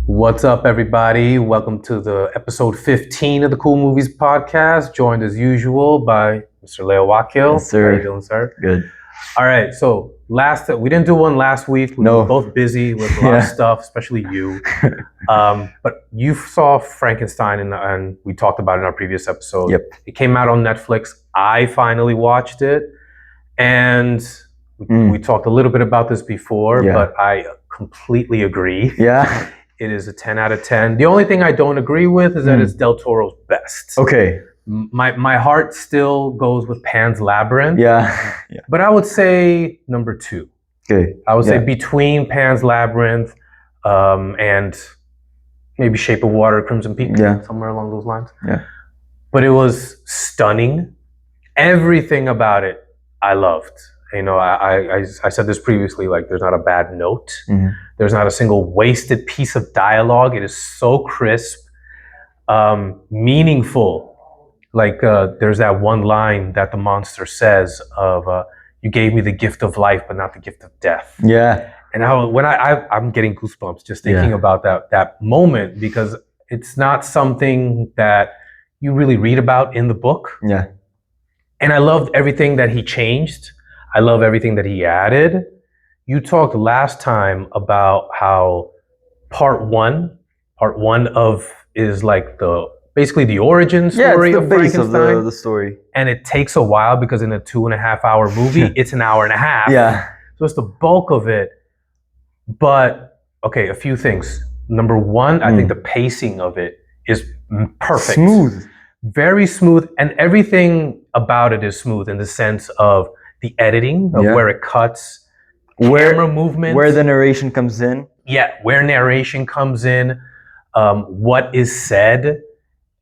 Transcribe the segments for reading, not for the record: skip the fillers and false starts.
What's up, everybody? Welcome to the episode 15 of the Cool Movies podcast, joined as usual by Mr. Leo Wakil. Yes, sir. How you doing, sir? Good. All right, so we didn't do one last week. We were both busy with a lot of stuff, especially you. But you saw Frankenstein, and we talked about it in our previous episode. Yep. It came out on Netflix. I finally watched it, and we talked a little bit about this before, but I completely agree. Yeah. It is a 10 out of 10. The only thing I don't agree with is that it's Del Toro's best. Okay. My heart still goes with Pan's Labyrinth. Yeah. But I would say number 2. Okay. I would say between Pan's Labyrinth and maybe Shape of Water, Crimson Peak, somewhere along those lines. Yeah. But it was stunning. Everything about it, I loved. You know, I said this previously, like there's not a bad note. Mm-hmm. There's not a single wasted piece of dialogue. It is so crisp, meaningful. Like there's that one line that the monster says of, you gave me the gift of life, but not the gift of death. Yeah. And I'm getting goosebumps just thinking about that moment, because it's not something that you really read about in the book. Yeah. And I loved everything that he changed. I love everything that he added. You talked last time about how part one of is like basically the origin story of Frankenstein. Of the story. And it takes a while because in a 2.5 hour movie, it's an hour and a half. Yeah. So it's the bulk of it. But okay, a few things. Number one, I think the pacing of it is perfect. Smooth. Very smooth. And everything about it is smooth in the sense of the editing of where it cuts, camera movement, where the narration comes in. Yeah, where narration comes in, what is said.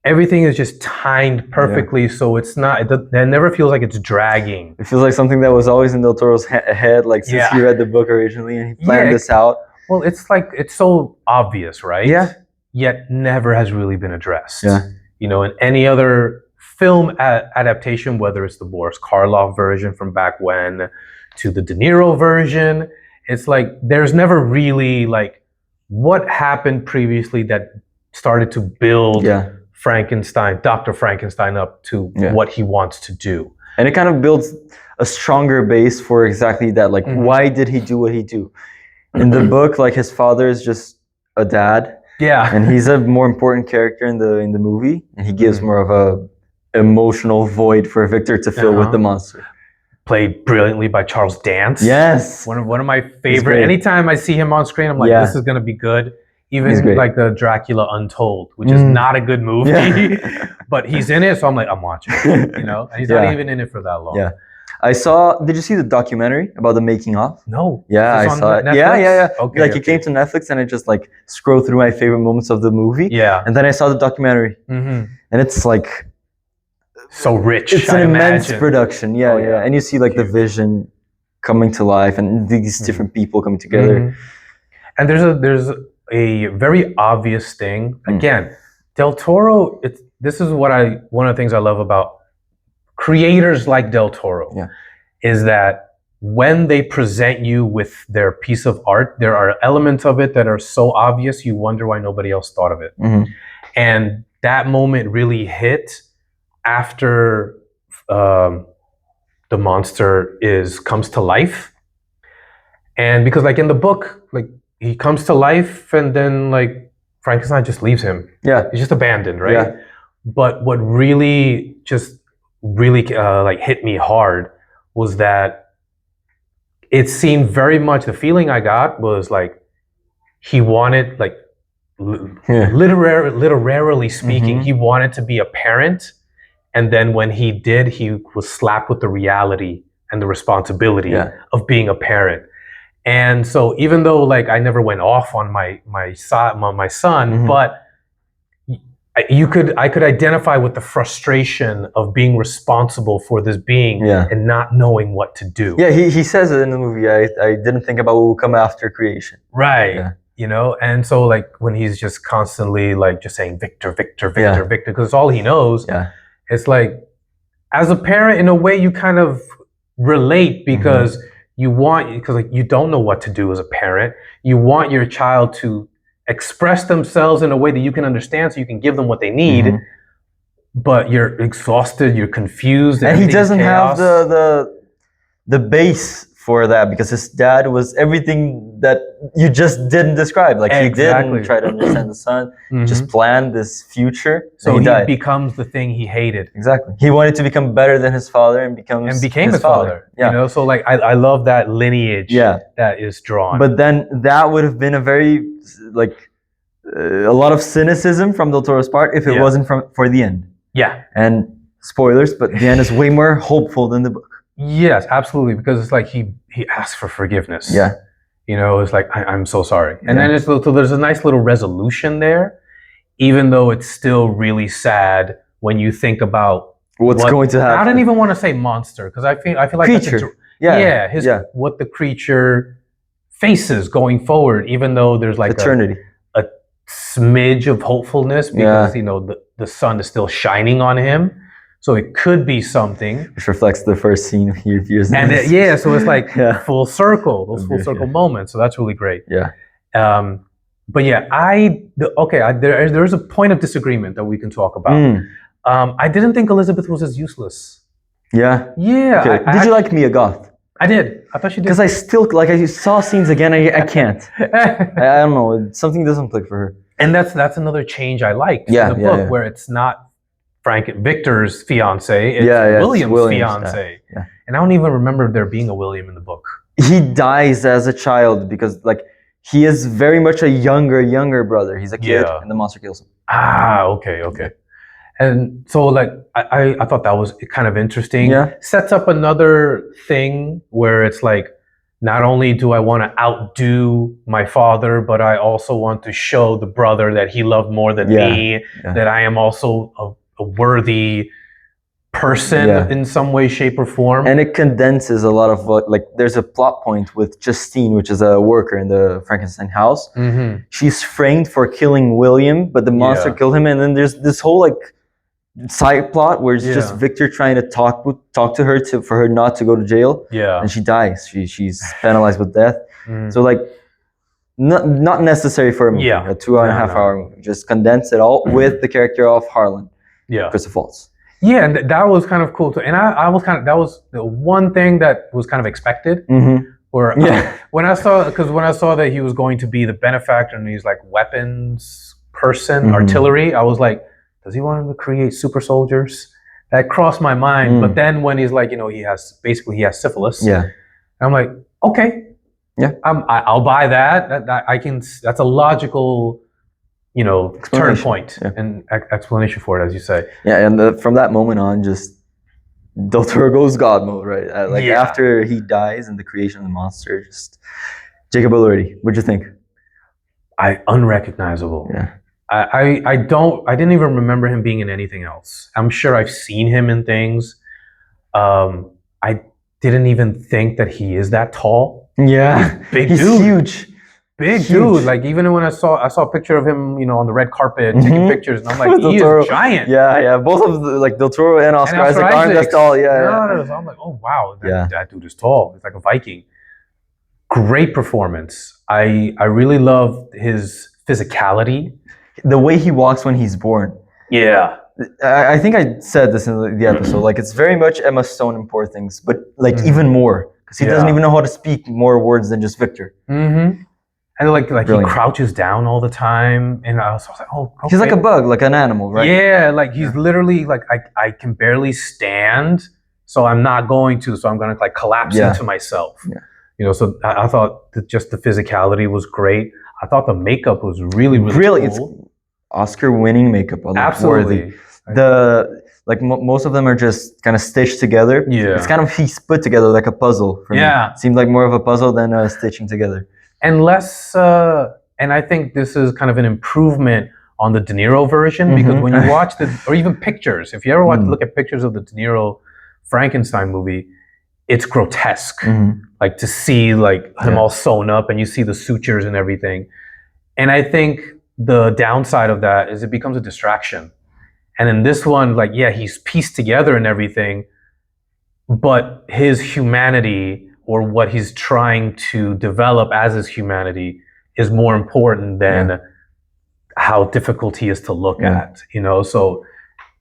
Everything is just timed perfectly, so it's not. It never feels like it's dragging. It feels like something that was always in Del Toro's head, like since he read the book originally and he planned this out. Well, it's like it's so obvious, right? Yeah. Yet never has really been addressed. Yeah. You know, in any other film adaptation, whether it's the Boris Karloff version from back when to the De Niro version, it's like there's never really like what happened previously that started to build Frankenstein, Dr. Frankenstein up to what he wants to do. And it kind of builds a stronger base for exactly that. Like, why did he do what he do? In the book, like his father is just a dad. Yeah. And he's a more important character in the movie. And he gives more of a emotional void for Victor to fill with the monster. Played brilliantly by Charles Dance. Yes. One of my favorite. Anytime I see him on screen, I'm like, this is going to be good. Even like the Dracula Untold, which is not a good movie, but he's in it, so I'm like, I'm watching it, you know? And he's not even in it for that long. Yeah. Did you see the documentary about the making of? No. Yeah, I saw it. Netflix? Yeah. Okay, like it came to Netflix and I just like scrolled through my favorite moments of the movie. Yeah. And then I saw the documentary. And it's like so rich. It's an immense production. Yeah. And you see like the vision coming to life and these different people coming together. And there's a very obvious thing. Again, Del Toro, this is one of the things I love about creators like Del Toro is that when they present you with their piece of art, there are elements of it that are so obvious you wonder why nobody else thought of it. And that moment really hit after the monster comes to life. And because like in the book, like he comes to life and then like Frankenstein just leaves him. Yeah. He's just abandoned, right? Yeah. But what really like hit me hard was that it seemed very much, the feeling I got was like he wanted, like literarily speaking, he wanted to be a parent. And then when he did, he was slapped with the reality and the responsibility of being a parent. And so even though like I never went off on my son, but I could identify with the frustration of being responsible for this being and not knowing what to do. Yeah, he says it in the movie. I didn't think about what will come after creation. Right. Yeah. You know, and so like when he's just constantly like just saying Victor, Victor, Victor, Victor, because it's all he knows. Yeah. It's like, as a parent, in a way, you kind of relate because because like you don't know what to do as a parent. You want your child to express themselves in a way that you can understand, so you can give them what they need. Mhm. But you're exhausted, you're confused, And he everything's doesn't have chaos. the base for that because his dad was everything that you just didn't describe. Like he Exactly. didn't try to understand the son, just Mhm. planned this future. So and he died. becomes the thing he hated Exactly. He wanted to become better than his father and became his father. Yeah. You know, so like I love that lineage Yeah. that is drawn. But then that would have been a very like a lot of cynicism from Del Toro's part if it Yeah. wasn't for the end. Yeah. And spoilers, but the end is way more hopeful than the book. Yes, absolutely, because it's like he asks for forgiveness. Yeah. You know, it's like I'm so sorry, and Yeah. then so there's a nice little resolution there, even though it's still really sad when you think about What's going to happen. I don't even want to say monster because I feel like creature. What the creature faces going forward, even though there's like eternity, a smidge of hopefulness because you know the sun is still shining on him. So it could be something. Which reflects the first scene of years. And so it's like full circle, those full circle moments. So that's really great. Yeah. But yeah, there's a point of disagreement that we can talk about. I didn't think Elizabeth was as useless. Yeah. Yeah. Okay. Did you like Mia Goth? I did. I thought she did. Because I still, like, I saw scenes again, I can't. I don't know, something doesn't click for her. And that's another change I liked in the book, where it's not Victor's fiance, it's William's fiance. Yeah. And I don't even remember there being a William in the book. He dies as a child because, like, he is very much a younger brother. He's a kid, and the monster kills him. Ah, okay. And so, like, I thought that was kind of interesting. Yeah. Sets up another thing where it's like, not only do I want to outdo my father, but I also want to show the brother that he loved more than me, that I am also a worthy person in some way, shape, or form. And it condenses a lot of what, like, there's a plot point with Justine, which is a worker in the Frankenstein house. Mm-hmm. She's framed for killing William, but the monster killed him. And then there's this whole, like, side plot where it's just Victor trying to talk to her for her not to go to jail. Yeah. And she dies. She's penalized with death. So, like, not necessary for a movie, a 2.5 hour movie. Just condense it all with the character of Harlan. Yeah. Christopher Waltz. Yeah, and that was kind of cool too. And I was that was the one thing that was kind of expected. Mm-hmm. Or when I saw that he was going to be the benefactor and he's like weapons person, artillery, I was like, does he want him to create super soldiers? That crossed my mind. But then when he's like, you know, he has syphilis. Yeah. I'm like, okay. Yeah. I'll buy that. That's a logical, you know, turn point and explanation for it, as you say. Yeah, and from that moment on, just Del Toro goes God mode, right? After he dies and the creation of the monster, just Jacob Elordi. What'd you think? Unrecognizable. Yeah. I didn't even remember him being in anything else. I'm sure I've seen him in things. I didn't even think that he is that tall. Yeah. He's dude. Huge. Big dude. Like, even when I saw a picture of him, you know, on the red carpet taking pictures, and I'm like, he is giant. Yeah. Both of Del Toro and Oscar Isaac aren't that tall. Yeah. So I'm like, oh wow, that dude is tall. He's like a Viking. Great performance. I really love his physicality. The way he walks when he's born. Yeah. I think I said this in the episode. Like, it's very much Emma Stone in Poor Things, but like even more. Because he doesn't even know how to speak more words than just Victor. Mm-hmm. And like he crouches down all the time. And I was like, oh, okay. He's like a bug, like an animal, right? Yeah, like he's literally like, I can barely stand, so I'm not going to. So I'm going to like collapse into myself. Yeah. You know, so I thought that just the physicality was great. I thought the makeup was really cool. It's Oscar-winning makeup. Absolutely. Most of them are just kind of stitched together. Yeah. It's kind of piece put together like a puzzle for me. It seemed like more of a puzzle than a stitching together. And less, and I think this is kind of an improvement on the De Niro version, because when you watch or even pictures, if you ever look at pictures of the De Niro Frankenstein movie, it's grotesque. Like, to see like him all sewn up and you see the sutures and everything. And I think the downside of that is it becomes a distraction. And in this one, like, he's pieced together and everything, but his humanity, or what he's trying to develop as his humanity, is more important than how difficult he is to look at, you know. So,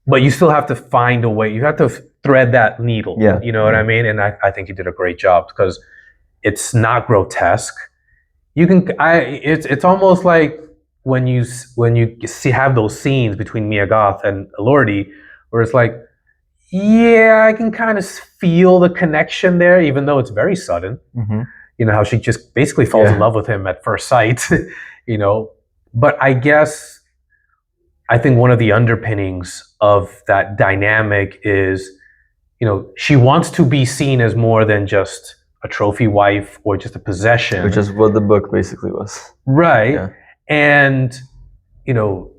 but you still have to find a way. You have to thread that needle. Yeah. You know what I mean? And I think he did a great job because it's not grotesque. You can. It's almost like when you have those scenes between Mia Goth and Elordi, where it's like, yeah, I can kind of feel the connection there, even though it's very sudden. Mm-hmm. You know how she just basically falls in love with him at first sight. You know, but I think one of the underpinnings of that dynamic is, you know, she wants to be seen as more than just a trophy wife or just a possession. Which is what the book basically was. Right. Yeah. And, you know,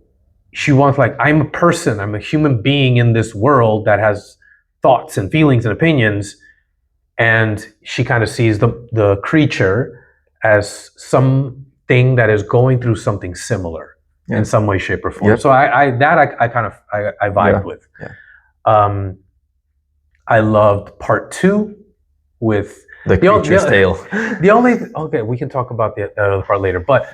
she wants, like, I'm a person, I'm a human being in this world that has thoughts and feelings and opinions. And she kind of sees the creature as something that is going through something similar in some way, shape, or form. Yep. So I vibed with. Yeah. I loved part 2 with the creature's tail. Okay, we can talk about the other part later. But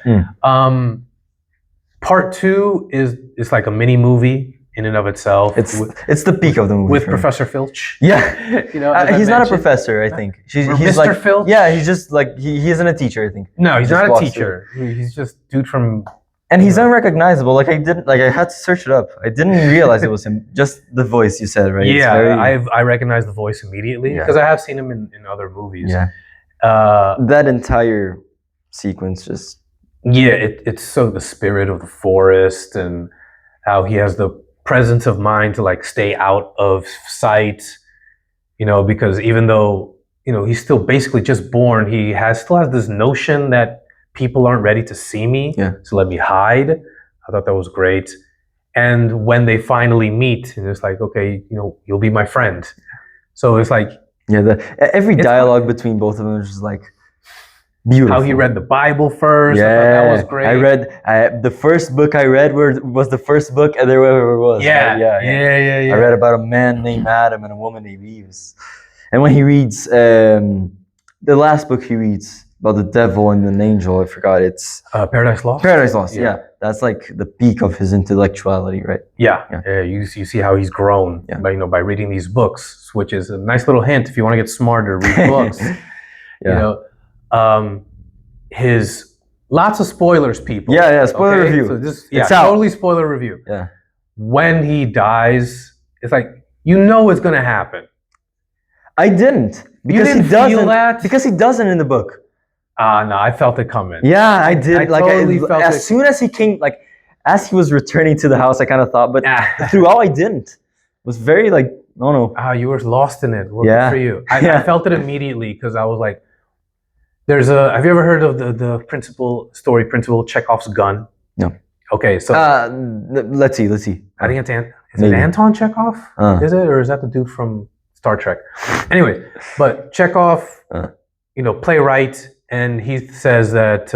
part 2 is like a mini movie in and of itself. It's the peak of the movie with Professor Filch. Yeah, you know, he's not a professor. I think he's Mr. like Filch. Yeah, he's just like he isn't a teacher. I think. No, he's not a teacher. He's just dude from. And he's unrecognizable. Like I had to search it up. I didn't realize it was him. Just the voice you said, right? Yeah, I recognize the voice immediately because I have seen him in other movies. Yeah. That entire sequence just. Yeah, it's so the spirit of the forest and how he has the presence of mind to like stay out of sight, you know, because even though, you know, he's still basically just born, he still has this notion that people aren't ready to see me, so let me hide. I thought that was great. And when they finally meet, and it's like, okay, you know, you'll be my friend. So it's like, every dialogue between both of them is just like beautiful. How he read the Bible first, I thought that was great. I read the first book I read was the first book and there ever was. Yeah. I read about a man named Adam and a woman named Eve. And when he reads the last book he reads about the devil and an angel, I forgot. It's Paradise Lost. Paradise Lost. Yeah, that's like the peak of his intellectuality, right? Yeah. You see how he's grown by reading these books, which is a nice little hint if you want to get smarter. Read books. You know, his lots of spoilers, people. Yeah. Spoiler review. So this, totally spoiler review. Yeah. When he dies, it's like you know it's gonna happen. I didn't because you didn't feel that because he doesn't in the book. No, I felt it coming. Yeah, I did. As soon as he came, like as he was returning to the house, I kind of thought, but throughout I didn't. It was very like, no. You were lost in it. Well, good for you. I felt it immediately because I was like, have you ever heard of the principal Chekhov's gun? No. Okay, so let's see. I think is it Anton Chekhov? Is it, or is that the dude from Star Trek? Anyway, but Chekhov, you know, playwright. And he says that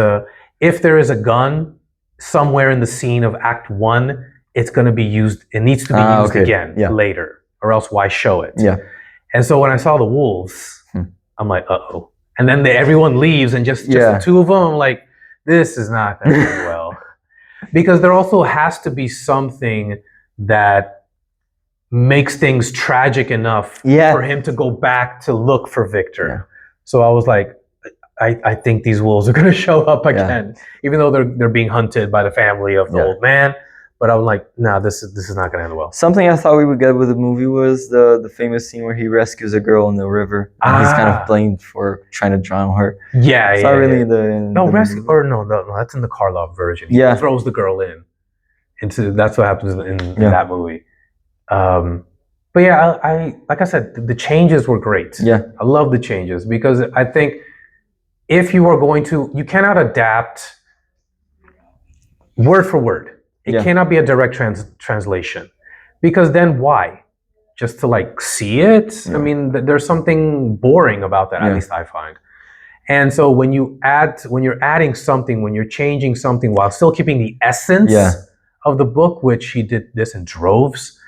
if there is a gun somewhere in the scene of Act 1, it's going to be used. It needs to be used again later, or else why show it? Yeah. And so when I saw the wolves, I'm like, uh-oh. And then everyone leaves, and just the two of them, I'm like, this is not going to go well. Because there also has to be something that makes things tragic enough for him to go back to look for Victor. Yeah. So I was like, I think these wolves are going to show up again, even though they're being hunted by the family of the old man. But I'm like, nah, this is not going to end well. Something I thought we would get with the movie was the famous scene where he rescues a girl in the river. And he's kind of blamed for trying to drown her. Yeah, it's not really rescue or no, that's in the Karloff version. He throws the girl into. That's what happens in that movie. But yeah, I like I said, the changes were great. Yeah, I love the changes because I think. If you are going to, you cannot adapt word for word. It cannot be a direct translation, because then why? Just to like see it? Yeah. I mean, there's something boring about that. At least I find. And so when you're adding something, when you're changing something while still keeping the essence of the book, which he did this in droves,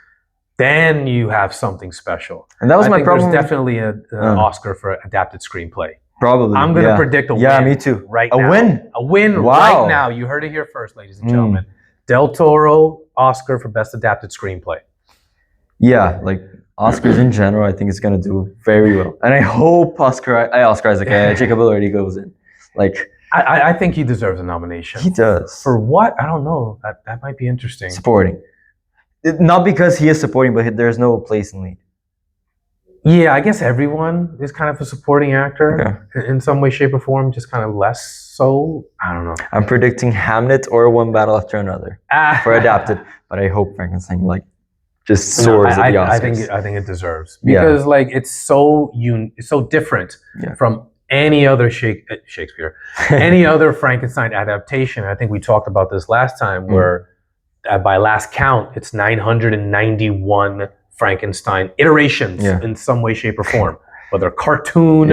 then you have something special. And that was my problem. There's definitely an Oscar for adapted screenplay. Probably. I'm going to predict a win. Yeah, me too. Right now. A win? A win right now. You heard it here first, ladies and gentlemen. Del Toro, Oscar for Best Adapted Screenplay. Yeah, like Oscars in general, I think it's gonna do very well, and I hope Oscar Isaac, Jacob Elordi goes in. Like, I think he deserves a nomination. He does. For what? I don't know. That might be interesting. Supporting, not because he is supporting, but there's no place in lead. Yeah, I guess everyone is kind of a supporting actor in some way, shape, or form. Just kind of less so. I don't know. I'm predicting Hamlet or One Battle After Another for adapted, but I hope Frankenstein just soars at the Oscars. I think it deserves because it's so different from any other Shakespeare, any other Frankenstein adaptation. I think we talked about this last time, where by last count, it's 991 Frankenstein iterations in some way, shape, or form, whether cartoon,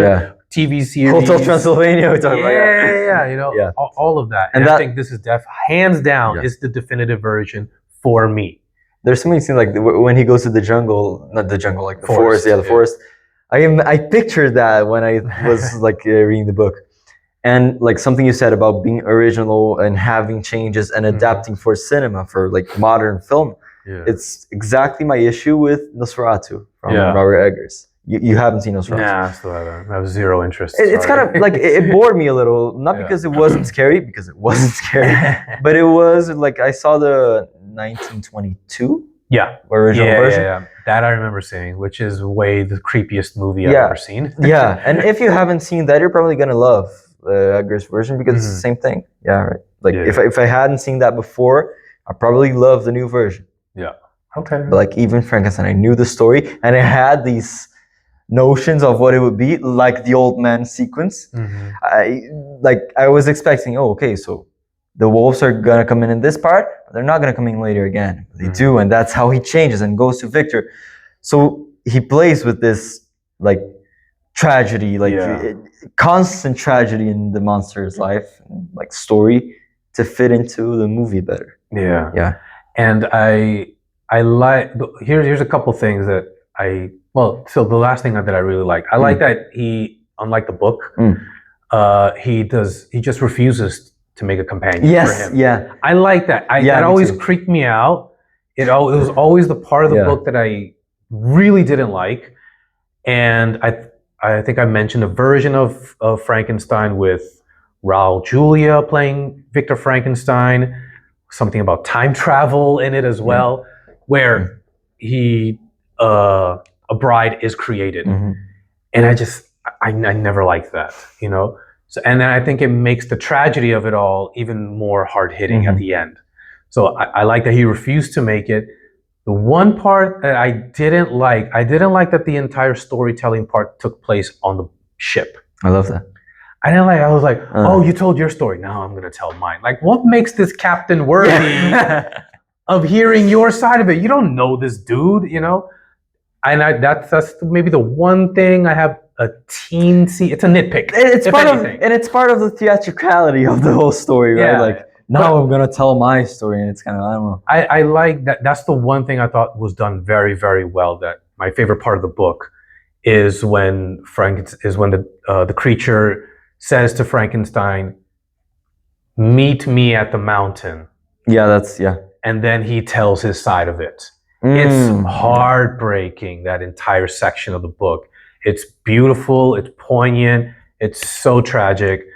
TV series, Hotel Transylvania. We talked about all of that. And I think this is hands down is the definitive version for me. There's something seen like when he goes to the jungle, not the jungle, like the forest. The forest. I pictured that when I was reading the book, and like something you said about being original and having changes and adapting for cinema, for like modern film. Yeah. It's exactly my issue with Nosferatu from Robert Eggers. You haven't seen Nosferatu? Nah, I still haven't. I have zero interest. It's kind of like it bored me a little, not because it wasn't scary, because it wasn't scary, but it was like I saw the 1922 original version. Yeah. That I remember seeing, which is way the creepiest movie I've ever seen. And if you haven't seen that, you're probably gonna love Eggers' version because it's the same thing. Yeah, right. Like if I hadn't seen that before, I probably love the new version. Yeah. Okay. But like even Frankenstein, I knew the story and I had these notions of what it would be, like the old man sequence. I was expecting, so the wolves are gonna come in this part, but they're not gonna come in later again. They do, and that's how he changes and goes to Victor. So he plays with this like tragedy, constant tragedy in the monster's life, and, like story to fit into the movie better. Yeah. And I like here's a couple things that so the last thing that I really like. I like that he, unlike the book, he just refuses to make a companion for him. Yeah. I like that. That always creeped me out. It was always the part of the book that I really didn't like. And I think I mentioned a version of Frankenstein with Raul Julia playing Victor Frankenstein, something about time travel in it as well, where a bride is created. And I never liked that, So, and then I think it makes the tragedy of it all even more hard-hitting at the end. So I like that he refused to make it. The one part that I didn't like that the entire storytelling part took place on the ship. I love that. I was like, you told your story, now I'm going to tell mine. Like, what makes this captain worthy of hearing your side of it? You don't know this dude, And that's maybe the one thing I have a teensy. It's a nitpick. It's part of the theatricality of the whole story, right? Yeah, I'm gonna tell my story, and it's kind of I don't know. I like that. That's the one thing I thought was done very, very well. That my favorite part of the book is when the creature says to Frankenstein, "Meet me at the mountain." And then he tells his side of it. It's heartbreaking, that entire section of the book. It's beautiful, it's poignant, it's so tragic.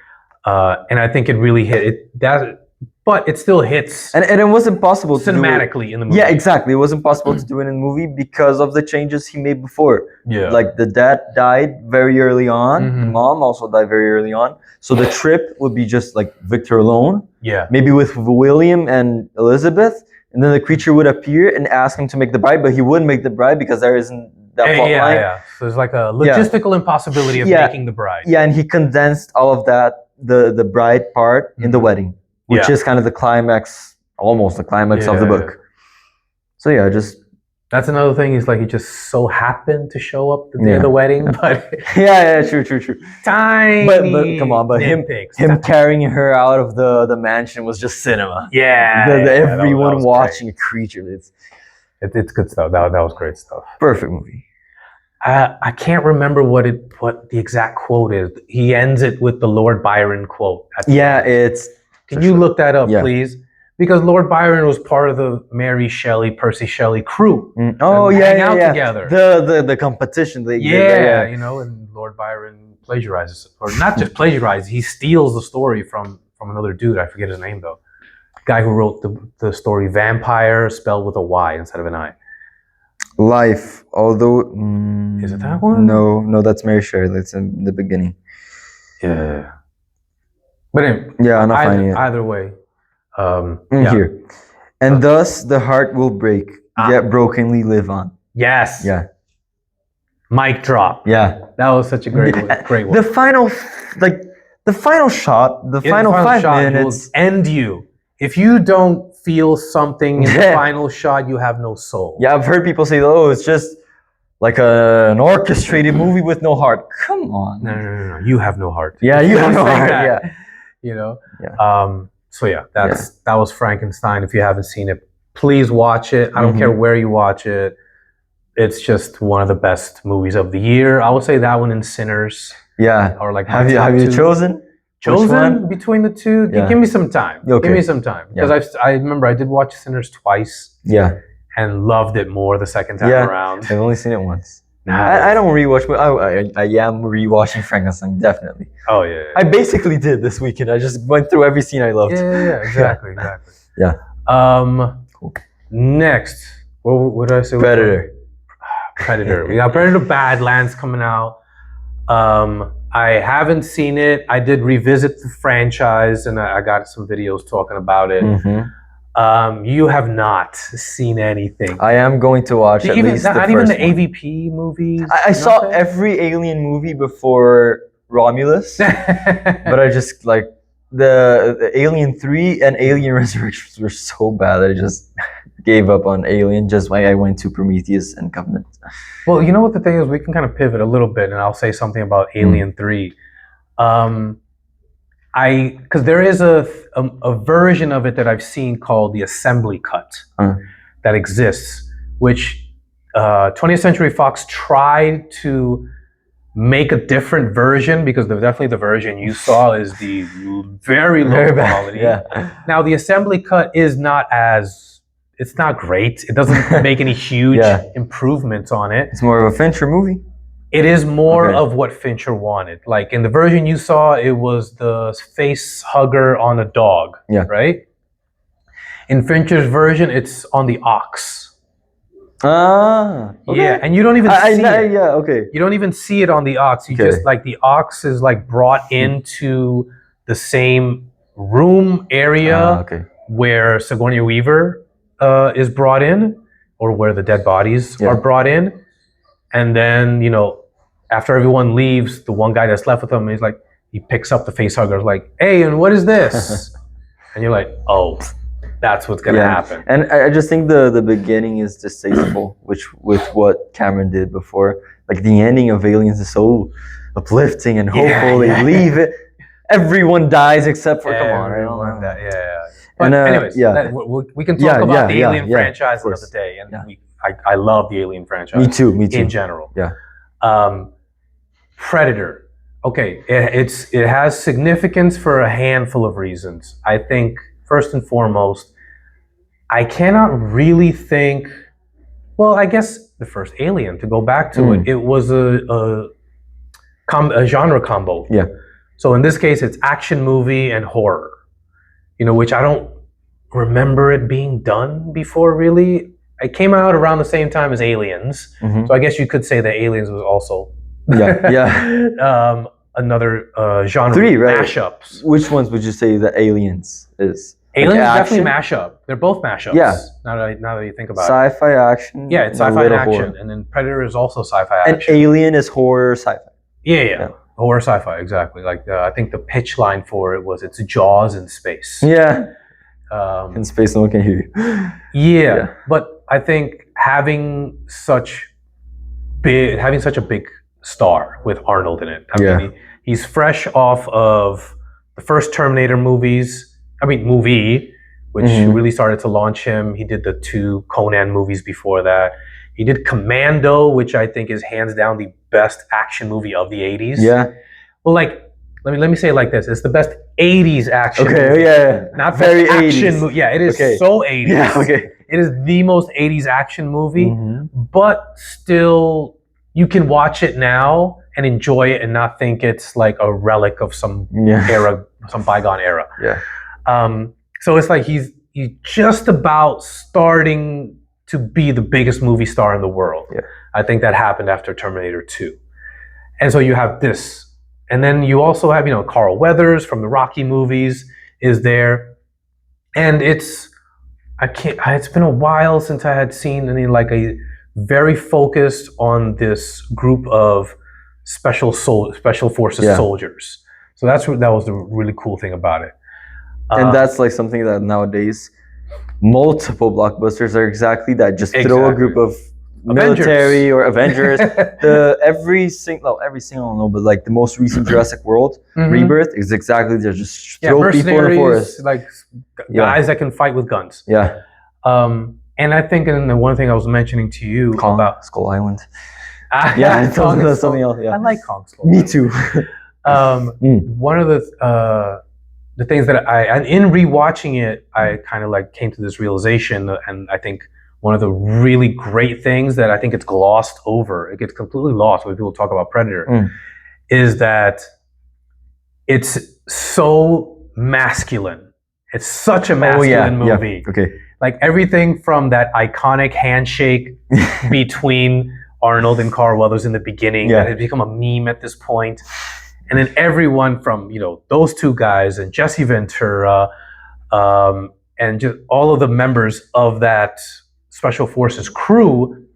And I think it really hit it. But it still hits. And it wasn't possible cinematically in the movie. Yeah, exactly. It wasn't possible to do it in the movie because of the changes he made before. Yeah. Like the dad died very early on. The mom also died very early on. So the trip would be just like Victor alone. Yeah. Maybe with William and Elizabeth. And then the creature would appear and ask him to make the bride, but he wouldn't make the bride because there isn't that plot line. Yeah. So there's like a logistical impossibility of making the bride. Yeah, and he condensed all of that, the bride part in the wedding, which is kind of the climax, almost the climax of the book. So that's another thing. Is like he just so happened to show up the day of the wedding, but true. Tiny, but come on, but him carrying her out of the mansion was just cinema. Everyone watching a creature. It's good stuff. That was great stuff. Perfect movie. I can't remember what the exact quote is. He ends it with the Lord Byron quote. Can you look that up, please? because Lord Byron was part of the Mary Shelley, Percy Shelley crew. Oh yeah, hang out together. The competition. And Lord Byron plagiarizes, or not just plagiarizes, he steals the story from another dude. I forget his name though. Guy who wrote the story Vampire spelled with a Y instead of an I. Life, although is it that one? No, that's Mary Shelley. That's in the beginning. Yeah. But anyway, I'm not finding it. Either way. Here. And thus the heart will break, yet brokenly live on. Yes. Yeah. Mic drop. Yeah. That was such a great one. The final shot, the final 5 minutes will end you. If you don't feel something in the final shot, you have no soul. Yeah, I've heard people say, "Oh, it's just like an orchestrated movie with no heart." Come on. No. You have no heart. Yeah, you have no heart. That, Yeah. That was Frankenstein. If you haven't seen it, please watch it. I don't care where you watch it. It's just one of the best movies of the year. I would say that one and Sinners. Yeah. Or like have you chosen? Chosen between the two? Yeah. Give me some time. Okay. Give me some time. Because I remember I did watch Sinners twice. Yeah. And loved it more the second time around. I've only seen it once. I don't rewatch. I am rewatching Frankenstein, definitely. Oh yeah. I basically did this weekend. I just went through every scene I loved. Yeah. Exactly. Yeah. Cool. Next, what did I say? Predator. We got Predator Badlands coming out. I haven't seen it. I did revisit the franchise, and I got some videos talking about it. You have not seen anything. I am going to watch at least the not even the AVP movies. I saw every Alien movie before Romulus, but I just like the Alien 3 and Alien Resurrections were so bad. I just gave up on Alien. Just why I went to Prometheus and Covenant. Well, you know what the thing is, we can kind of pivot a little bit, and I'll say something about Alien 3. Because there is a version of it that I've seen called the assembly cut that exists, which 20th Century Fox tried to make a different version, because definitely the version you saw is the very low quality. Yeah. Now the assembly cut is it's not great. It doesn't make any huge improvements on it. It's more of a Fincher movie. It is more of what Fincher wanted. Like in the version you saw, it was the face hugger on a dog, right? In Fincher's version, it's on the ox. Okay. Yeah, and you don't even see it. Yeah, okay. You don't even see it on the ox. You just like the ox is like brought into the same room area where Sigourney Weaver is brought in, or where the dead bodies are brought in. And then, after everyone leaves, the one guy that's left with him, he picks up the face hugger, like, "Hey, and what is this?" And you're like, "Oh, that's what's gonna happen." And I just think the beginning is distasteful, with what Cameron did before. Like the ending of Aliens is so uplifting and hopeful. They leave it. Everyone dies except for everyone. But anyways, we can talk about the Alien franchise another day. And I love the Alien franchise. Me too. In general. Yeah. Predator. Okay, it has significance for a handful of reasons. I think first and foremost, I cannot really think. Well, I guess the first Alien, to go back to it was a genre combo. Yeah. So in this case, it's action movie and horror. Which I don't remember it being done before. Really, it came out around the same time as Aliens, so I guess you could say that Aliens was also another genre. 3, right? Mashups. Which ones would you say the Aliens is? Aliens is definitely mashup. They're both mashups. Yeah. Now that you think about sci-fi action. Yeah, it's sci-fi and action, horror. And then Predator is also sci-fi action. And Alien is horror sci-fi. Yeah. Horror sci-fi, exactly. Like I think the pitch line for it was, it's Jaws in space. Yeah. In space, no one can hear you. Yeah, but I think having such a big star with Arnold in it. I mean, he's fresh off of the first Terminator movie, which really started to launch him. He did the 2 Conan movies before that. He did Commando, which I think is hands down the best action movie of the 80s. Yeah. Well, like, let me say it like this: it's the best '80s action. Okay, movie. yeah, Not very best action 80s. movie. Yeah, it is Okay. so '80s. Yeah, okay. It is the most '80s action movie, Mhm. but still, you can watch it now and enjoy it and not think it's like a relic of some era, some bygone era. Yeah. So it's like he's just about starting to be the biggest movie star in the world. Yeah. I think that happened after Terminator 2. And so you have this. And then you also have, Carl Weathers from the Rocky movies is there. And it's been a while since I had seen any like a very focused on this group of special forces soldiers. So that was the really cool thing about it. And that's like something that nowadays multiple blockbusters are exactly that. Just throw a group of military or Avengers. Every single no, but like the most recent Jurassic World Rebirth is exactly that. Just throw people in the forest, like guys that can fight with guns. Yeah. And I think, and the one thing I was mentioning to you about Skull Island. Yeah, it's something else. Yeah, I like Kong Skull. Me too. One of the things that in rewatching it, I kind of like came to this realization, and I think one of the really great things that I think it's glossed over, it gets completely lost when people talk about Predator, is that it's so masculine. It's such a masculine movie. Yeah. Okay. Like everything from that iconic handshake between Arnold and Carl Weathers in the beginning that has become a meme at this point. And then everyone from, those two guys and Jesse Ventura and just all of the members of that Special Forces crew,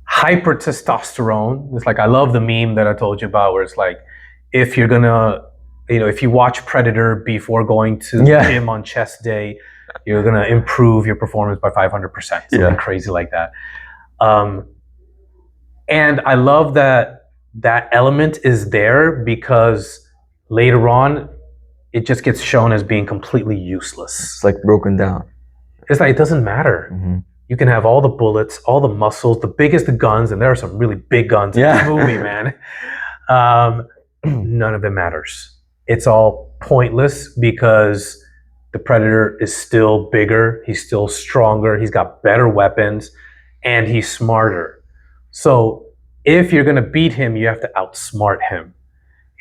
hyper testosterone. It's like, I love the meme that I told you about where it's like, if you're gonna, if you watch Predator before going to the gym on chest day, you're gonna improve your performance by 500%. Something crazy like that. And I love that element is there because later on, it just gets shown as being completely useless. It's like broken down. It's like, it doesn't matter. Mm-hmm. You can have all the bullets, all the muscles, the biggest guns, and there are some really big guns in this movie, man. None of it matters. It's all pointless because the Predator is still bigger, he's still stronger, he's got better weapons, and he's smarter. So if you're going to beat him, you have to outsmart him.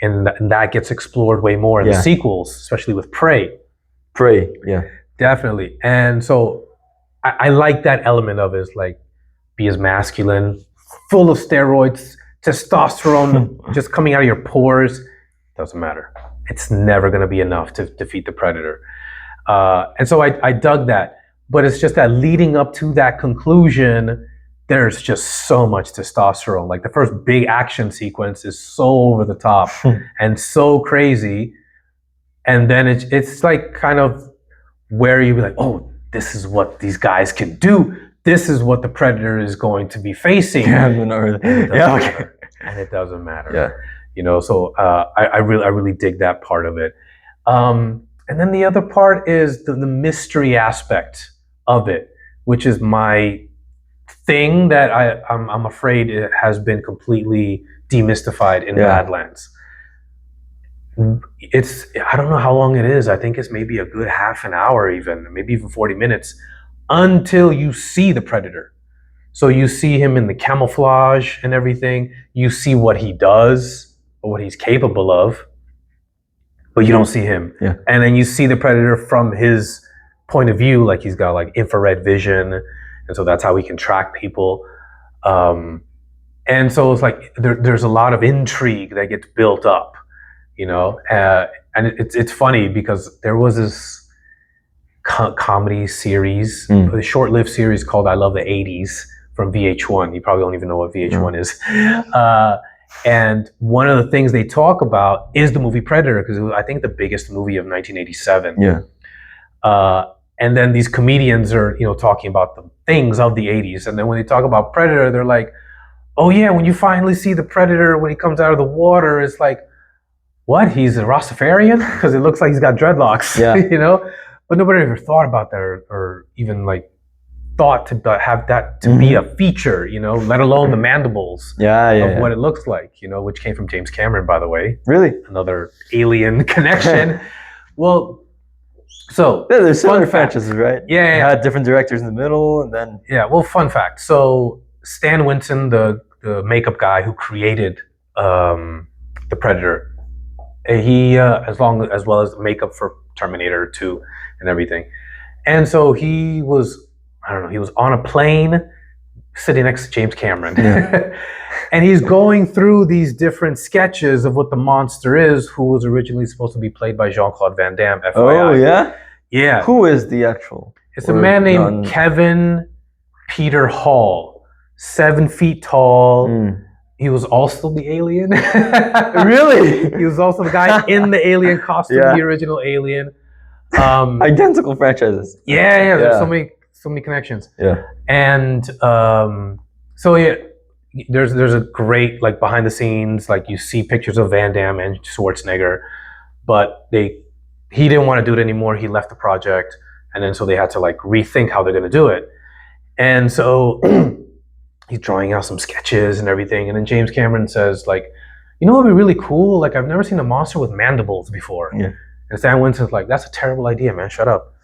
And that gets explored way more in the sequels, especially with Prey. Prey, yeah. Definitely. And so I like that element of it. It's like, be as masculine, full of steroids, testosterone just coming out of your pores. Doesn't matter. It's never going to be enough to defeat the Predator. And so I dug that. But it's just that leading up to that conclusion, there's just so much testosterone. Like the first big action sequence is so over the top and so crazy. And then it's like kind of where you be like, oh, this is what these guys can do. This is what the Predator is going to be facing. And it doesn't matter. Yeah. So I really dig that part of it. And then the other part is the mystery aspect of it, which is my thing that I'm afraid it has been completely demystified in Badlands. I don't know how long it is. I think it's maybe a good half an hour even, maybe even 40 minutes until you see the Predator. So you see him in the camouflage and everything. You see what he does or what he's capable of, but you don't see him. Yeah. And then you see the Predator from his point of view, like he's got like infrared vision. And so that's how he can track people. And so it's like there's a lot of intrigue that gets built up. And it's funny because there was this comedy series, a short-lived series called I Love the 80s from VH1. You probably don't even know what VH1 is. And one of the things they talk about is the movie Predator, because it was, I think, the biggest movie of 1987. Yeah. And then these comedians are, talking about the things of the 80s. And then when they talk about Predator, they're like, oh yeah, when you finally see the Predator, when he comes out of the water, it's like, what? He's a Rastafarian? Because it looks like he's got dreadlocks, But nobody ever thought about that or even like thought to have that to be a feature, let alone the mandibles of what it looks like, which came from James Cameron, by the way. Really? Another alien connection. Well, so there's similar franchises, right? Yeah, It had different directors in the middle, and then well, fun fact. So Stan Winston, the makeup guy who created the Predator, he as well as makeup for Terminator 2 and everything, and so he was on a plane sitting next to James Cameron. And he's going through these different sketches of what the monster is, who was originally supposed to be played by Jean-Claude Van Damme, FYI. Oh, yeah? Yeah. Who is the actual? It's a man named Kevin Peter Hall, 7 feet tall. He was also the alien. Really? He was also the guy in the alien costume, the original Alien. Identical franchises. Yeah, there's so many connections. Yeah. And there's a great behind the scenes, you see pictures of Van Damme and Schwarzenegger, but he didn't want to do it anymore. He left the project, and then so they had to rethink how they're going to do it. And so he's drawing out some sketches and everything, and then James Cameron says what would be really cool? I've never seen a monster with mandibles before. Yeah. And Stan Winston's that's a terrible idea, man. Shut up.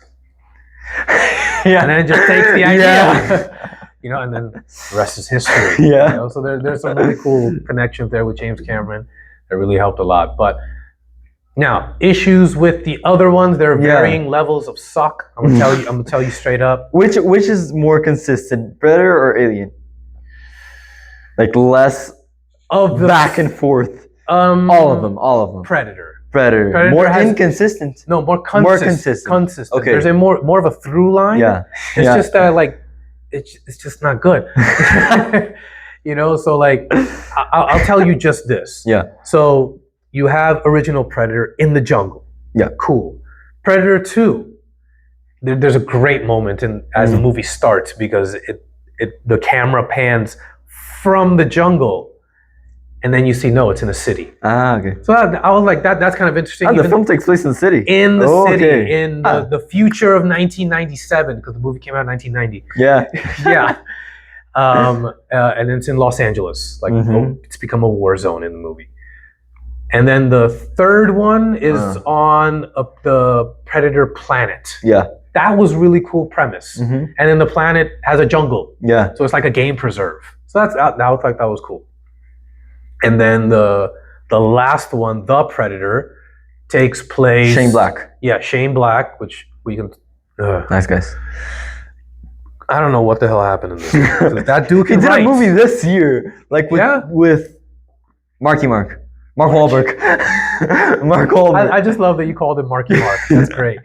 Yeah. And then it just takes the idea. And then the rest is history. Yeah. So there's some really cool connections there with James Cameron that really helped a lot. But now, issues with the other ones, there are varying levels of suck. I'm gonna tell you straight up. Which is more consistent, Predator or Alien? Less of the back and forth. All of them. Predator. More inconsistent. No, more consistent. Okay. There's a more of a through line. Yeah. It's just that it's just not good. So I'll tell you just this. Yeah. So you have original Predator in the jungle. Yeah. Cool. Predator 2. There's a great moment as the movie starts, because the camera pans from the jungle, and then you see it's in a city. Ah, okay. So I was like, that's kind of interesting. The film takes place in the city. In the city, okay. In the future of 1997, because the movie came out in 1990. Yeah. Yeah. And it's in Los Angeles. It's become a war zone in the movie. And then the third one is on the Predator planet. Yeah. That was really cool premise. And then the planet has a jungle. Yeah. So it's like a game preserve. So that was cool. And then the last one, The Predator, takes place... Shane Black. Yeah, Shane Black, which we can... Nice guys. I don't know what the hell happened in this. That dude can write. He did a movie this year, with Mark Wahlberg. Mark Wahlberg. I just love that you called him Marky Mark. That's great.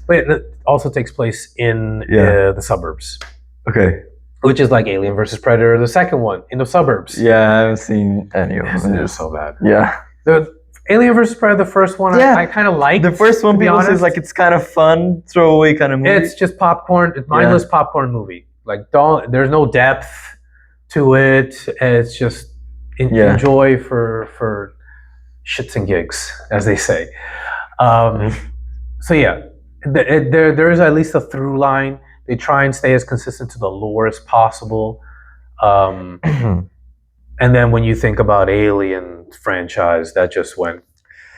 But it also takes place in the suburbs. Okay. Which is like Alien versus Predator, the second one, in the suburbs. Yeah, I haven't seen any of them. They're so bad. Yeah. The Alien versus Predator, the first one, I kind of liked. The first one, people say it's kind of fun, throwaway kind of movie. It's just popcorn. It's mindless popcorn movie. There's no depth to it. It's just enjoy for shits and gigs, as they say. So yeah, there is at least a through line. They try and stay as consistent to the lore as possible. And then when you think about Alien franchise, that just went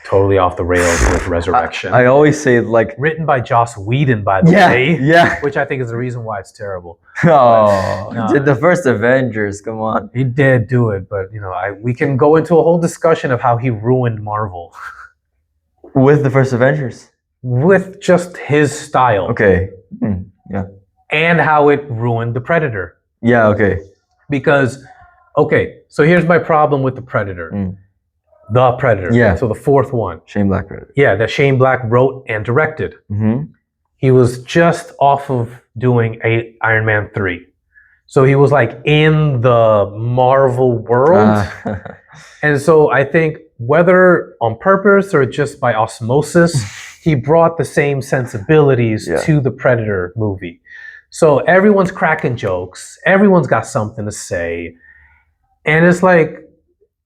totally off the rails with Resurrection. I always say written by Joss Whedon, by the way. Yeah. Which I think is the reason why it's terrible. He did the first Avengers, come on. He did do it, but we can go into a whole discussion of how he ruined Marvel. With the first Avengers? With just his style. Okay. Yeah. And how it ruined the Predator. Yeah, okay. Because, so here's my problem with the Predator. The Predator. Yeah. So the fourth one. Shane Black Predator. Yeah, that Shane Black wrote and directed. He was just off of doing Iron Man 3. So he was in the Marvel world. And so I think whether on purpose or just by osmosis, he brought the same sensibilities to the Predator movie. So everyone's cracking jokes. Everyone's got something to say. And it's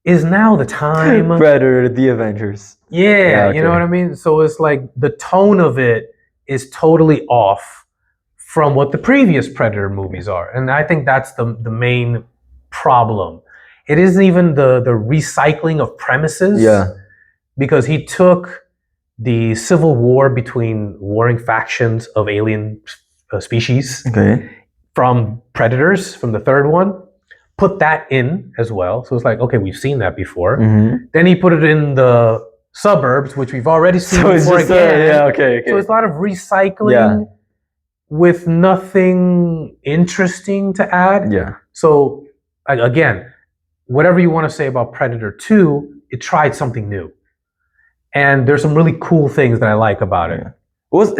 is now the time? Predator, the Avengers. Yeah, you know what I mean? So it's the tone of it is totally off from what the previous Predator movies are. And I think that's the main problem. It isn't even the recycling of premises. Yeah. Because he took the civil war between warring factions of alien species from Predators, from the third one, put that in as well. So it's like, okay, we've seen that before. Then he put it in the suburbs, which we've already seen before again. So it's a lot of recycling with nothing interesting to add. Yeah. So again, whatever you want to say about Predator 2, it tried something new. And there's some really cool things that I like about it.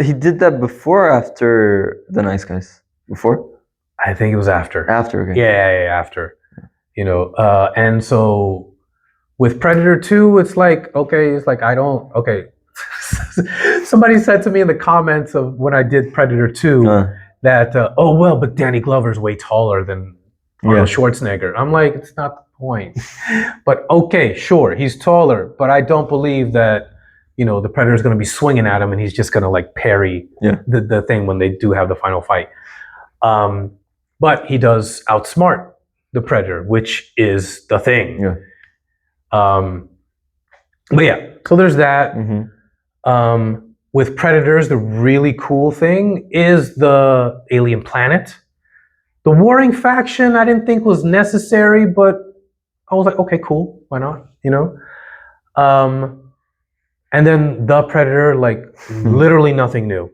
He did that before or after The Nice Guys? Before? I think it was after. After, okay. Yeah, after. You know, and so with Predator 2, it's like, somebody said to me in the comments of when I did Predator 2 that, but Danny Glover's way taller than Arnold Schwarzenegger. I'm like, it's not the point. But okay, sure, he's taller, but I don't believe that, you know, the Predator's going to be swinging at him and he's just going to like parry the thing when they do have the final fight. But he does outsmart the Predator, which is the thing. But yeah, so there's that. With Predators, the really cool thing is the alien planet. The warring faction I didn't think was necessary, but I was like, okay, cool, why not? You know? And then the Predator, like literally nothing new.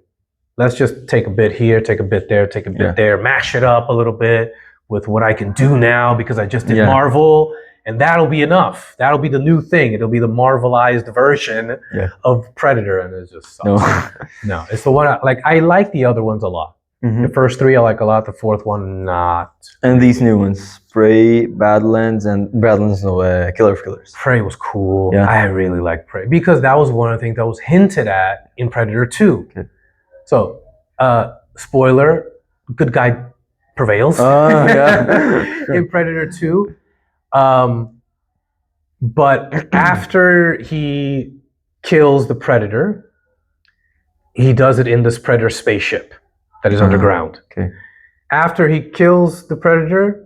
Let's just take a bit here, take a bit there, take a bit there, mash it up a little bit with what I can do now because I just did Marvel, and that'll be enough. That'll be the new thing. It'll be the Marvelized version of Predator, and it just sucks. No, it's the one I like the other ones a lot. The first three I like a lot. The fourth one not. And these new ones, Prey, Killer of Killers. Prey was cool. I really like Prey because that was one of the things that was hinted at in Predator 2. So, spoiler, good guy prevails in Predator 2. But after he kills the Predator, he does it in this Predator spaceship that is underground. After he kills the Predator,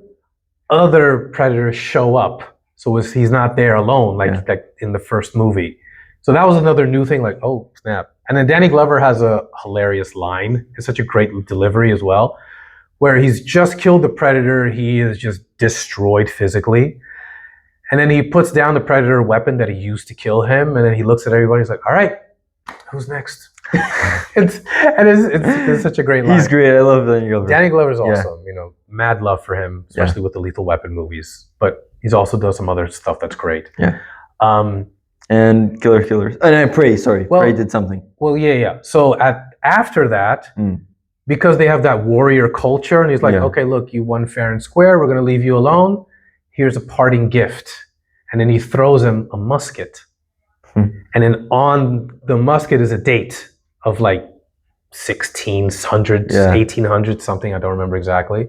other Predators show up. So he's not there alone, like in the first movie. So that was another new thing, like, oh, snap. And then Danny Glover has a hilarious line. It's such a great delivery as well, where he's just killed the Predator. He is just destroyed physically. And then he puts down the Predator weapon that he used to kill him. And then he looks at everybody. He's like, all right, who's next? it's such a great line. He's great. I love Danny Glover. Danny Glover's awesome. You know, mad love for him, especially with the Lethal Weapon movies. But he's also does some other stuff that's great. And Killer of Killers. And Prey, sorry. Prey did something. Well, yeah. So after that, because they have that warrior culture, and he's like, okay, look, you won fair and square. We're going to leave you alone. Here's a parting gift. And then he throws him a musket. And then on the musket is a date of like 1600s, 1800s, something. I don't remember exactly.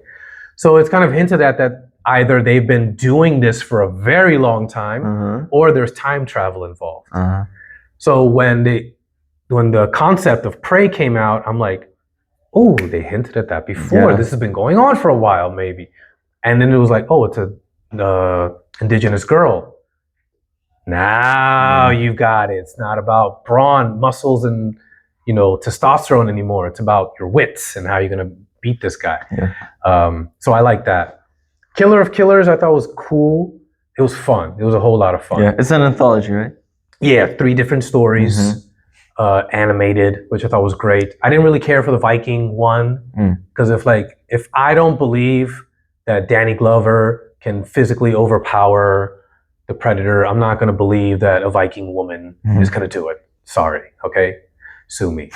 So it's kind of hinted at that either they've been doing this for a very long time or there's time travel involved. So when the concept of Prey came out, I'm like, oh, they hinted at that before. This has been going on for a while, maybe. And then it was like, oh, it's a indigenous girl. Now you've got it. It's not about brawn, muscles, and testosterone anymore. It's about your wits and how you're gonna beat this guy. So I like that. Killer of Killers, I thought was cool. It was fun. It was a whole lot of fun. Yeah, it's an anthology, right? Yeah, 3 different stories, animated, which I thought was great. I didn't really care for the Viking one because if I don't believe that Danny Glover can physically overpower the Predator, I'm not going to believe that a Viking woman is going to do it. Sorry, okay? Sue me.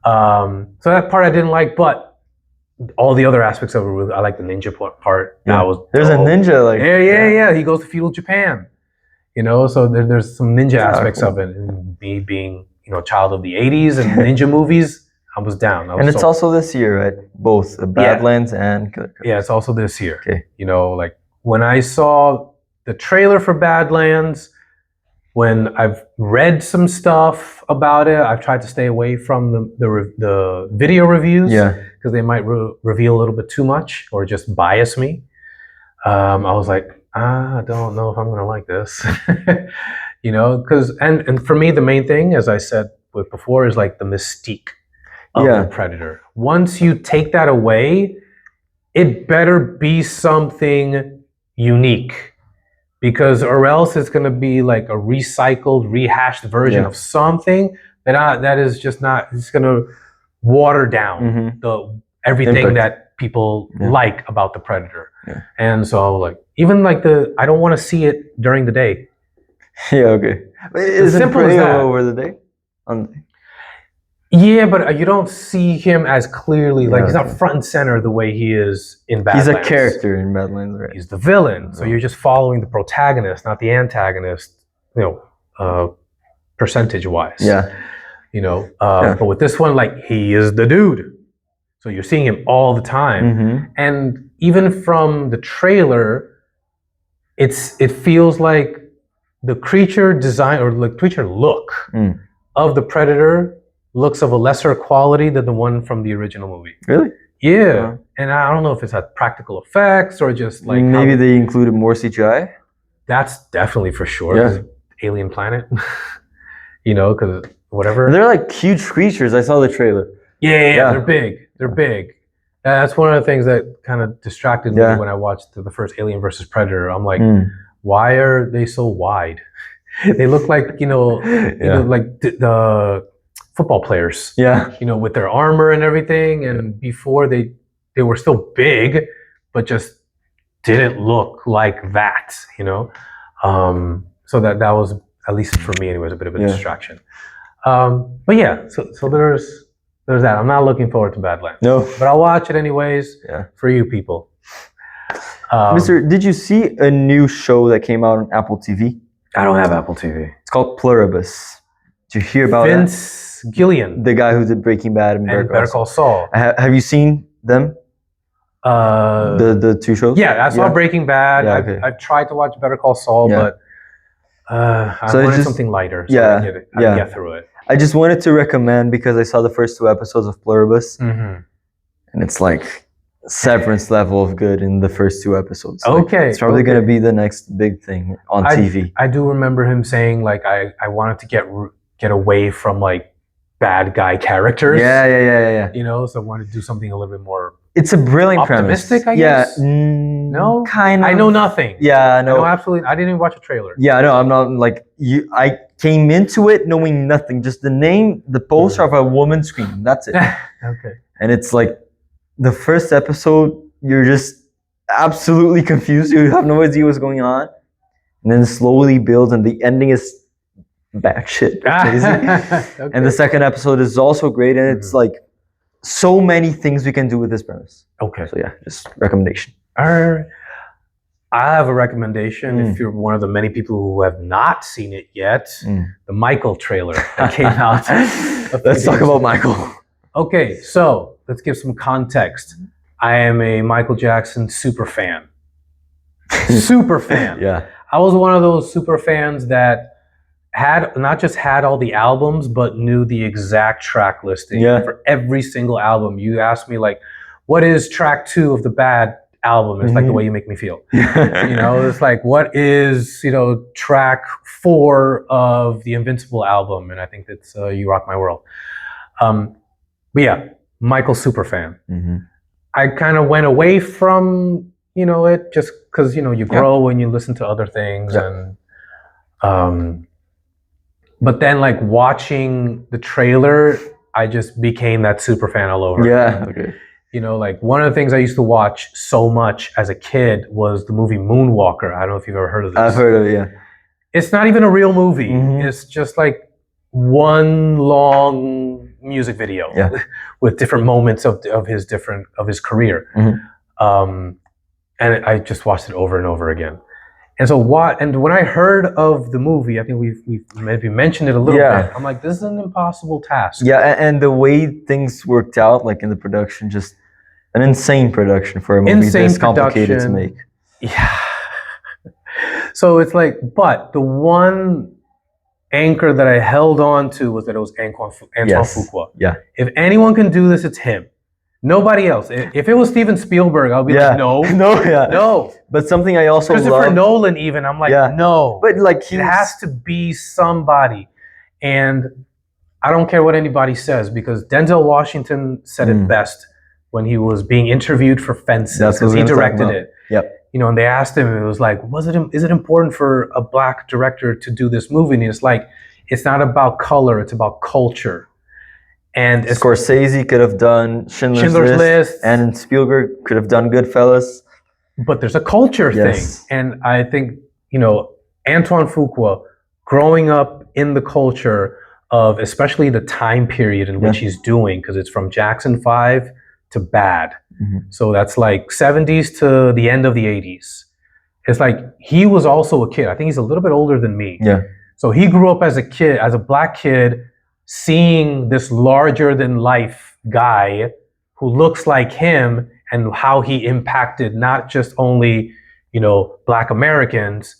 So that part I didn't like, but all the other aspects of it, I like the ninja part. There's a ninja like yeah. He goes to feudal Japan, so there's some ninja aspects of it. And me being child of the 80s and ninja movies, I was down. And it's also this year, right? Both Badlands and Killer. Yeah, it's also this year. Okay. Like when I saw the trailer for Badlands, when I've read some stuff about it, I've tried to stay away from the video reviews. Yeah. because they might reveal a little bit too much or just bias me. I was like, I don't know if I'm gonna like this, because and for me the main thing, as I said before, is like the mystique of the predator. Once you take that away, it better be something unique, because or else it's gonna be like a recycled, rehashed version of something that is just not. It's gonna water down the everything that people like about the predator. And so like even like I don't want to see it during the day. Yeah, okay. Is it pretty over the day? Yeah, but you don't see him as clearly. Like he's not front and center the way he is in Badlands. He's a character in Badlands, right? He's the villain, so you're just following the protagonist, not the antagonist. Percentage-wise. Yeah. But with this one, like he is the dude, so you're seeing him all the time, and even from the trailer, it feels like the creature design or the creature look of the predator looks of a lesser quality than the one from the original movie. Really? Yeah. And I don't know if it's had practical effects or just like maybe they included more CGI. That's definitely for sure. Yeah. Alien planet. Because whatever. They're like huge creatures. I saw the trailer. Yeah. They're big. They're big. That's one of the things that kind of distracted me when I watched the first Alien versus Predator. I'm like, why are they so wide? They look like like the football players. Yeah. With their armor and everything. And before they were still big, but just didn't look like that. So that was, at least for me, anyways, a bit of a distraction. But yeah, so there's that. I'm not looking forward to Badlands. No. But I'll watch it anyways for you people. Mister, did you see a new show that came out on Apple TV? I don't have Apple TV. It's called Pluribus. Did you hear about Vince Gilligan? The guy who did Breaking Bad and Better Call Saul. Have you seen them? The two shows? Yeah, I saw Breaking Bad. Yeah, I tried to watch Better Call Saul, but I wanted something lighter. So I didn't get through it. I just wanted to recommend because I saw the first 2 episodes of Pluribus, and it's like Severance level of good in the first 2 episodes. Okay, it's probably going to be the next big thing on TV. I do remember him saying like I wanted to get away from like bad guy characters. Yeah. So I wanted to do something a little bit more. It's a brilliant optimistic, premise. I guess. No, kind of. I know nothing. Yeah, no. I know absolutely. I didn't even watch a trailer. Yeah, no, I'm not like you. I came into it knowing nothing. Just the name, the poster of a woman screaming. That's it. Okay. And it's like the first episode, you're just absolutely confused. You have no idea what's going on, and then slowly builds, and the ending is batshit crazy. Okay. And the second episode is also great, and it's like so many things we can do with this premise. Okay. So yeah, just recommendation. I have a recommendation. If you're one of the many people who have not seen it yet, the Michael trailer that came out. Let's talk about Michael. Okay, so let's give some context. I am a Michael Jackson super fan. Super fan. Yeah. I was one of those super fans that had not just had all the albums, but knew the exact track listing for every single album. You asked me like, what is track 2 of the Bad album? It's like The Way You Make Me Feel. It's like, what is, track 4 of the Invincible album? And I think that's You Rock My World. But yeah, Michael super fan. I kind of went away from, it just because, you grow when you listen to other things. And but then like watching the trailer, I just became that super fan all over. Yeah, okay. Like one of the things I used to watch so much as a kid was the movie Moonwalker. I don't know if you've ever heard of this. I've heard of it, yeah. It's not even a real movie. It's just like one long music video with different moments of his career. And I just watched it over and over again. And so when I heard of the movie, I think we've maybe mentioned it a little bit. I'm like, this is an impossible task. Yeah, and the way things worked out, like in the production, just an insane production for a movie that's complicated to make. Yeah. So it's like, but the one anchor that I held on to was that it was Antoine Fuqua. Yeah. If anyone can do this, it's him. Nobody else. If it was Steven Spielberg, I'll be like, no, no. But something I also Christopher love, Nolan, even I'm like, no. But like it has to be somebody, and I don't care what anybody says because Denzel Washington said it best when he was being interviewed for Fences because he directed it. Yep. You know, and they asked him, it was like, is it important for a black director to do this movie? And it's like, it's not about color, it's about culture. And Scorsese could have done Schindler's List, and Spielberg could have done Goodfellas. But there's a culture thing. And I think, you know, Antoine Fuqua, growing up in the culture of especially the time period in which he's doing, because it's from Jackson 5 to Bad. So that's like 70s to the end of the 80s. It's like he was also a kid. I think he's a little bit older than me. So he grew up as a kid, as a black kid, seeing this larger than life guy who looks like him and how he impacted not just only, you know, black Americans,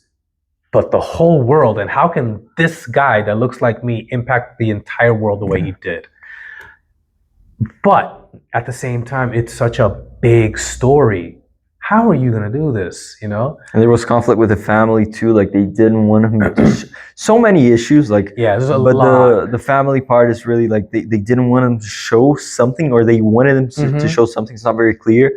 but the whole world. And how can this guy that looks like me impact the entire world the way he did? But at the same time, it's such a big story. How are you going to do this, you know? And there was conflict with the family too. Like they didn't want him to so many issues. Like there's a lot. But the family part is really like they didn't want him to show something, or they wanted him to show something. It's not very clear.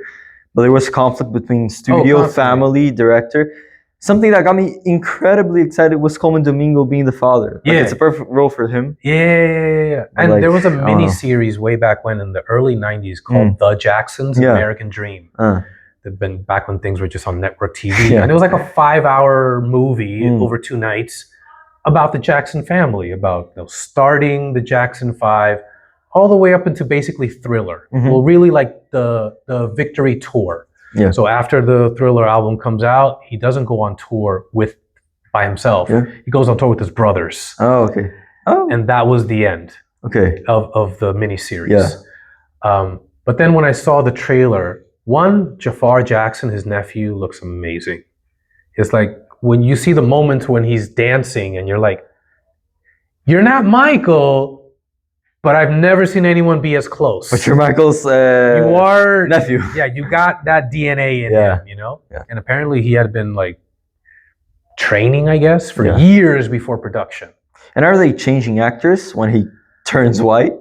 But there was conflict between studio, family, director. Something that got me incredibly excited was Coleman Domingo being the father. Like, it's a perfect role for him. And like, there was a mini series way back when in the early 90s called The Jacksons, American Dream. They've been back when things were just on network TV. And it was like a 5-hour movie over 2 nights about the Jackson family, about starting the Jackson 5 all the way up into basically Thriller. Well, really like the Victory Tour. So after the Thriller album comes out, he doesn't go on tour by himself. He goes on tour with his brothers. And that was the end of the miniseries. But then when I saw the trailer, Jafar Jackson, his nephew, looks amazing. It's like when you see the moment when he's dancing and you're like, you're not Michael, but I've never seen anyone be as close. But you're Michael's you are nephew. Yeah, you got that DNA in him, you know? And apparently he had been like training, I guess, for years before production. And are they changing actors when he turns white?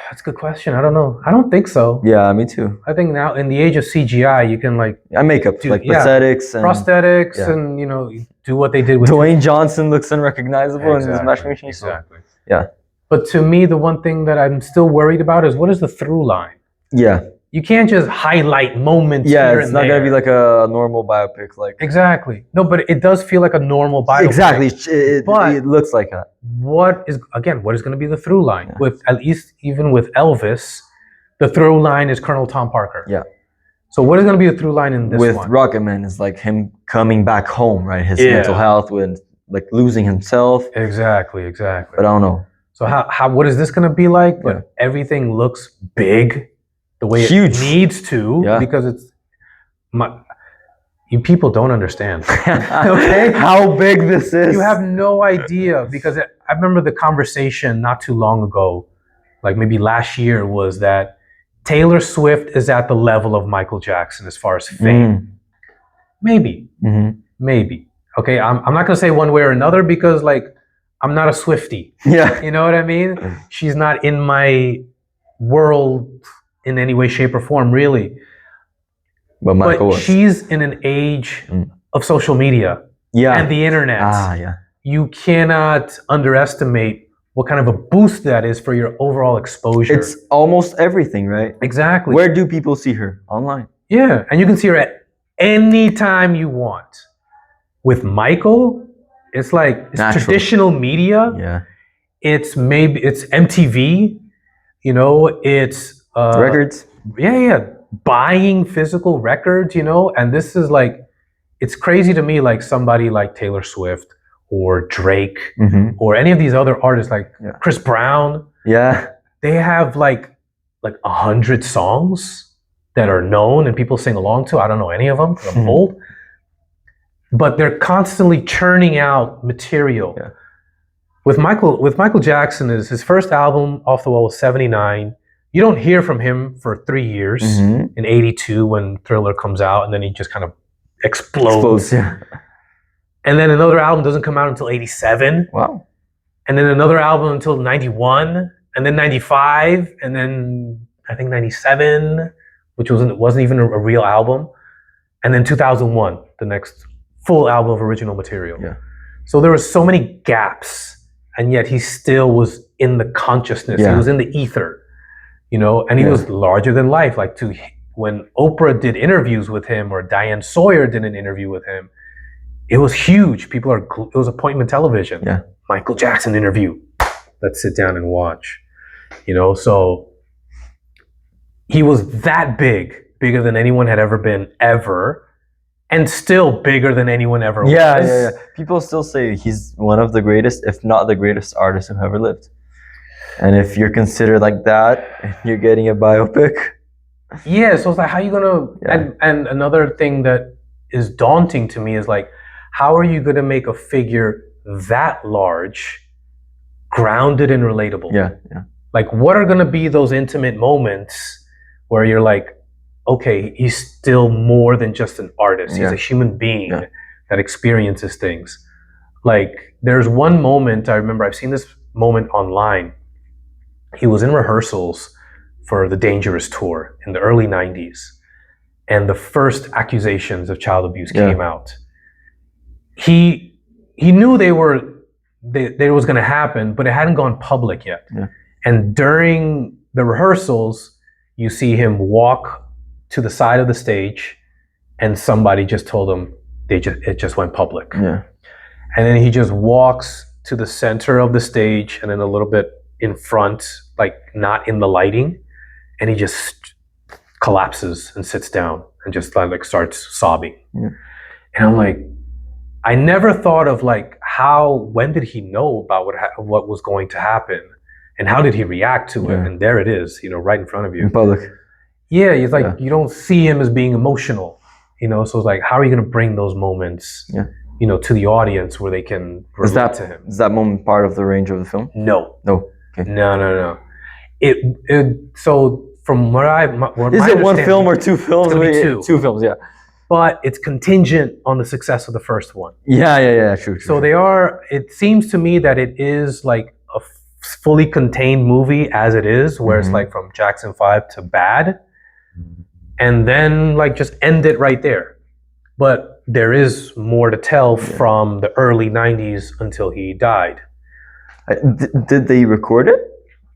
That's a good question. I don't know. I don't think so. Yeah, me too. I think now in the age of CGI, you can like makeup, like prosthetics, and you know, do what they did with Dwayne Johnson looks unrecognizable in his Mashing Machine. Exactly. Yeah. But to me, the one thing that I'm still worried about is what is the through line? You can't just highlight moments. It's not gonna be like a normal biopic, like No, but it does feel like a normal biopic. Exactly, it looks like that. What is going to be the through line? With at least even with Elvis, the through line is Colonel Tom Parker. So what is going to be the through line in this one? With Rocketman is like him coming back home, right? His mental health, with like losing himself. Exactly. But I don't know. So what is this going to be like? But everything looks big. The way Huge. It needs to, because you people don't understand. Okay, how big this is. You have no idea, because I remember the conversation not too long ago, like maybe last year, was that Taylor Swift is at the level of Michael Jackson as far as fame. Maybe. Okay, I'm not gonna say one way or another because like I'm not a Swiftie. You know what I mean? She's not in my world in any way, shape, or form, really. But she's in an age of social media and the internet. You cannot underestimate what kind of a boost that is for your overall exposure. It's almost everything, right? Exactly. Where do people see her? Online. Yeah, and you can see her at any time you want. With Michael, it's like traditional media. It's MTV. You know, it's records. Buying physical records, you know, and this is like, it's crazy to me, like somebody like Taylor Swift or Drake or any of these other artists like Chris Brown. They have like 100 songs that are known and people sing along to. I don't know any of them, I'm old. But they're constantly churning out material. With Michael Jackson, his first album, Off the Wall, was 79. you don't hear from him for 3 years. Mm-hmm. In '82 when Thriller comes out, and then he just kind of explodes. Yeah. And then another album doesn't come out until '87. Wow. And then another album until '91, and then '95, and then I think '97, which wasn't even a real album, and then 2001, the next full album of original material. Yeah. So there were so many gaps, and yet he still was in the consciousness. Yeah. He was in the ether, and he was larger than life. Like when Oprah did interviews with him, or Diane Sawyer did an interview with him, it was huge. It was appointment television. Yeah. Michael Jackson interview. Let's sit down and watch. So he was that bigger than anyone had ever been ever, and still bigger than anyone ever was. Yeah. People still say he's one of the greatest, if not the greatest artist who ever lived. And if you're considered like that, and you're getting a biopic. Yeah, so it's like, how are you gonna? And another thing that is daunting to me is like, how are you gonna make a figure that large, grounded and relatable? Yeah. Like, what are gonna be those intimate moments where you're like, okay, he's still more than just an artist. He's a human being that experiences things. Like, there's one moment I remember. I've seen this moment online. He was in rehearsals for the Dangerous tour in the early '90s, and the first accusations of child abuse came out. He knew they was going to happen, but it hadn't gone public yet. Yeah. And during the rehearsals, you see him walk to the side of the stage, and somebody just told him it just went public. Yeah. And then he just walks to the center of the stage, and then a little bit in front, like not in the lighting, and he just collapses and sits down and just like starts sobbing. Yeah. And I'm like, I never thought of like when did he know about what was going to happen, and how did he react to it? And there it is, right in front of you. In public. Yeah, it's like you don't see him as being emotional, so it's like, how are you going to bring those moments, to the audience where they can relate to him? Is that moment part of the range of the film? No. Okay. No. So from what is it one film or two films? Two films, yeah. But it's contingent on the success of the first one. Yeah, true. So it seems to me that it is like a fully contained movie as it is, where it's like from Jackson 5 to Bad, and then like just end it right there. But there is more to tell from the early '90s until he died. Did they record it?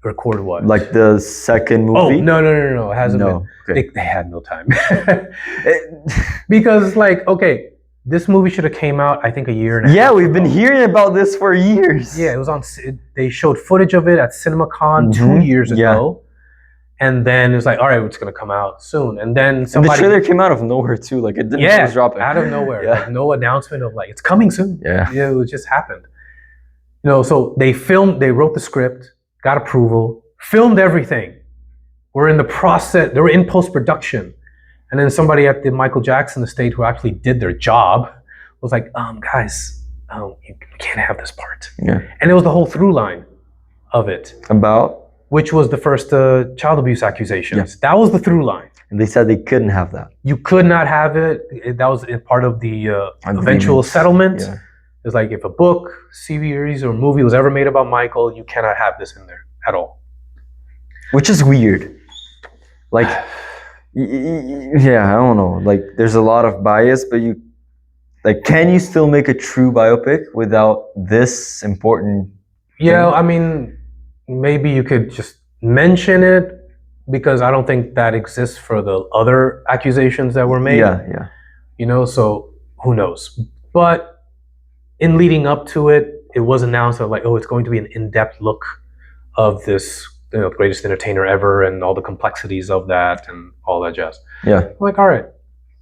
Record what? Like the second movie? Oh, no. It hasn't been. Okay. They had no time. Because this movie should have came out, I think, a year and a half ago. We've been hearing about this for years. Yeah, it was on. They showed footage of it at CinemaCon 2 years ago. And then it was like, all right, it's going to come out soon. And then the trailer came out of nowhere too. Like, it didn't just drop it. Out of nowhere. Like, no announcement of like, it's coming soon. Yeah, it just happened. So they wrote the script, got approval, filmed everything. We're in the process. They were in post-production. And then somebody at the Michael Jackson estate who actually did their job was like, guys, you can't have this part. Yeah. And it was the whole through line of it. About? Which was the first child abuse accusations. That was the through line. And they said they couldn't have that. You could not have it. That was part of the eventual settlement. Yeah. It's like, if a book, series, or movie was ever made about Michael, you cannot have this in there at all. Which is weird. Like, I don't know. Like, there's a lot of bias, but can you still make a true biopic without this important? Yeah, I mean, maybe you could just mention it, because I don't think that exists for the other accusations that were made. Yeah. So who knows? But in leading up to it, it was announced that like, it's going to be an in-depth look of this, the greatest entertainer ever, and all the complexities of that and all that jazz. Yeah. I'm like, all right,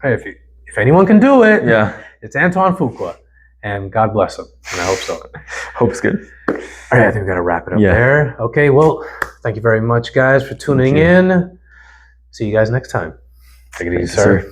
if anyone can do it, it's Antoine Fuqua, and God bless him, and I hope so. Hope's good. All right, I think we got to wrap it up there. Okay, well, thank you very much, guys, for tuning in. See you guys next time. Take it easy, sir.